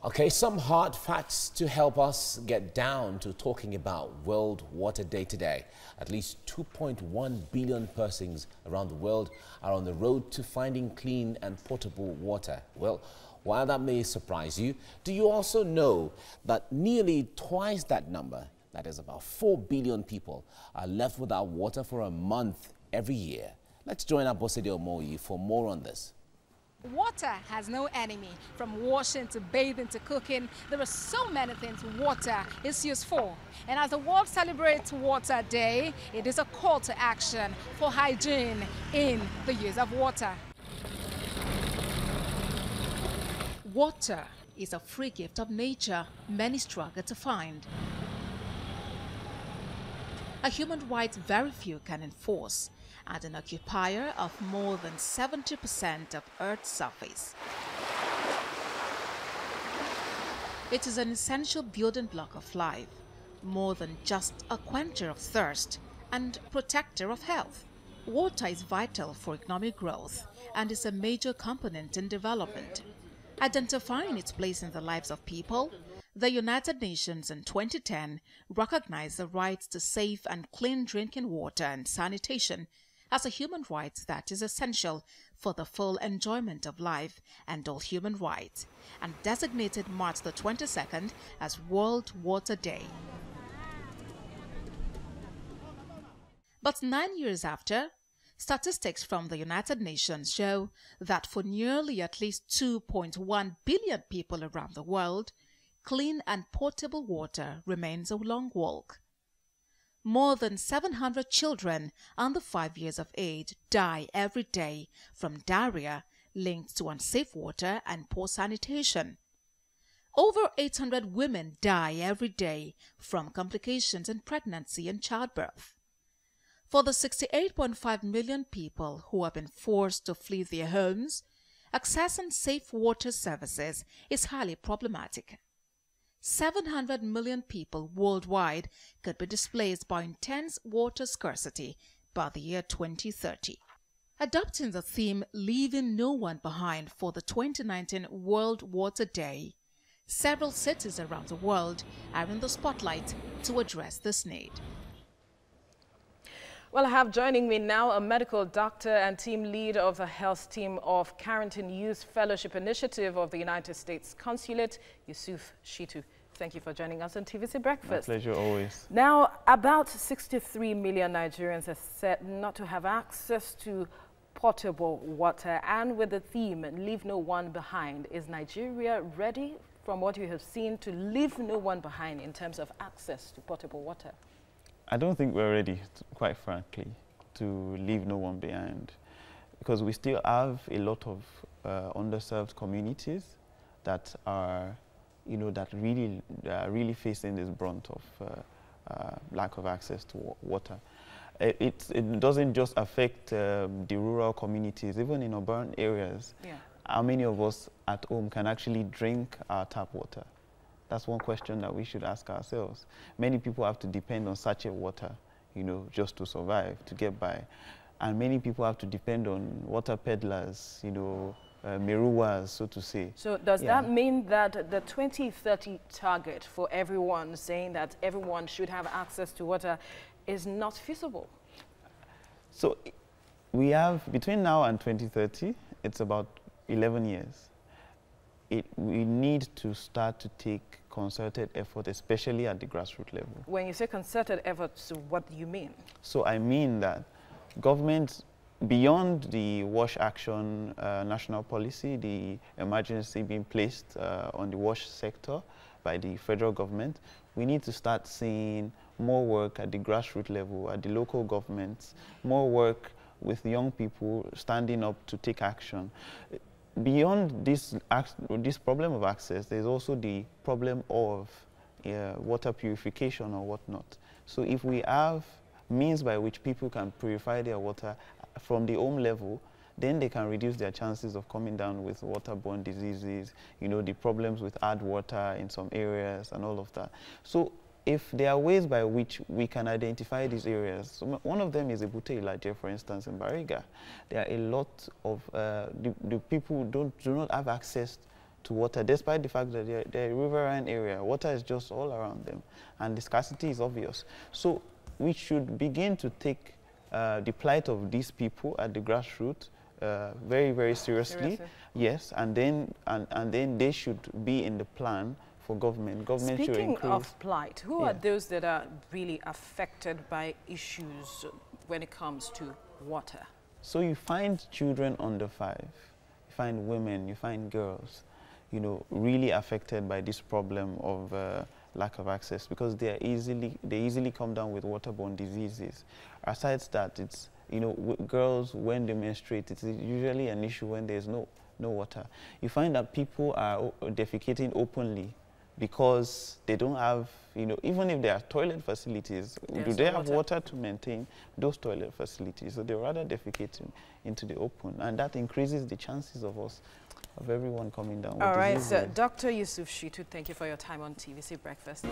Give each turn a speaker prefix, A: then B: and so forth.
A: Okay, some hard facts to help us get down to talking about World Water Day today. At least 2.1 billion persons around the world are on the road to finding clean and potable water. Well, while that may surprise you, do you also know that nearly twice that number, that is about 4 billion people, are left without water for a month every year? Let's join Abosede Omoyi for more on this.
B: Water has no enemy. From washing to bathing to cooking, there are so many things water is used for. And as the world celebrates Water Day, it is a call to action for hygiene in the use of water. Water is a free gift of nature many struggle to find. A human right very few can enforce, and an occupier of more than 70% of Earth's surface. It is an essential building block of life, more than just a quencher of thirst and protector of health. Water is vital for economic growth and is a major component in development. Identifying its place in the lives of people, the United Nations in 2010 recognized the right to safe and clean drinking water and sanitation as a human right that is essential for the full enjoyment of life and all human rights, and designated March the 22nd as World Water Day. But 9 years after, statistics from the United Nations show that for nearly at least 2.1 billion people around the world, clean and potable water remains a long walk. More than 700 children under 5 years of age die every day from diarrhea linked to unsafe water and poor sanitation. Over 800 women die every day from complications in pregnancy and childbirth. For the 68.5 million people who have been forced to flee their homes, accessing safe water services is highly problematic. 700 million people worldwide could be displaced by intense water scarcity by the year 2030. Adopting the theme Leaving No One Behind for the 2019 World Water Day, several cities around the world are in the spotlight to address this need.
C: Well, I have joining me now a medical doctor and team lead of the health team of Carrington Youth Fellowship Initiative of the United States Consulate, Yusuf Shitu. Thank you for joining us on TVC Breakfast.
D: My pleasure, always.
C: Now, about 63 million Nigerians are said not to have access to potable water, and with the theme, Leave No One Behind, is Nigeria ready, from what you have seen, to leave no one behind in terms of access to potable water?
D: I don't think we're ready, quite frankly, to leave no one behind, because we still have a lot of underserved communities that are, that really facing this brunt of lack of access to water. It doesn't just affect the rural communities, even in urban areas. Yeah. How many of us at home can actually drink our tap water? That's one question that we should ask ourselves. Many people have to depend on sachet water, just to survive, to get by. And many people have to depend on water peddlers, meruwas, so to say.
C: So does that mean that the 2030 target for everyone, saying that everyone should have access to water, is not feasible?
D: So we have, between now and 2030, it's about 11 years. We need to start to take concerted effort, especially at the grassroots level. When
C: you say concerted efforts, what do you mean?
D: So I mean that government, beyond the WASH Action national policy, the emergency being placed on the WASH sector by the federal government, we need to start seeing more work at the grassroots level, at the local governments, more work with young people standing up to take action. Beyond this problem of access, there's also the problem of water purification or whatnot. So if we have means by which people can purify their water from the home level, then they can reduce their chances of coming down with waterborne diseases, the problems with hard water in some areas and all of that. So if there are ways by which we can identify these areas, so one of them is Ebute Ilaje, for instance, in Bariga. There are a lot of the people do not have access to water, despite the fact that they're a riverine area. Water is just all around them, and the scarcity is obvious. So we should begin to take the plight of these people at the grassroots very, very seriously. Yes, and then they should be in the plan for government. Government should increase.
C: Speaking of plight, who are those that are really affected by issues when it comes to water?
D: So you find children under 5, you find women, you find girls, you know, really affected by this problem of lack of access, because they easily come down with waterborne diseases. Aside that, it's, you know, girls, when they menstruate, it's usually an issue when there's no water. You find that people are defecating openly because they don't have, you know, even if there are toilet facilities, do they have water to maintain those toilet facilities? So they're rather defecating into the open, and that increases the chances of everyone coming down with
C: All right,
D: diseases.
C: so Dr. Yusuf Shitu, thank you for your time on TVC Breakfast.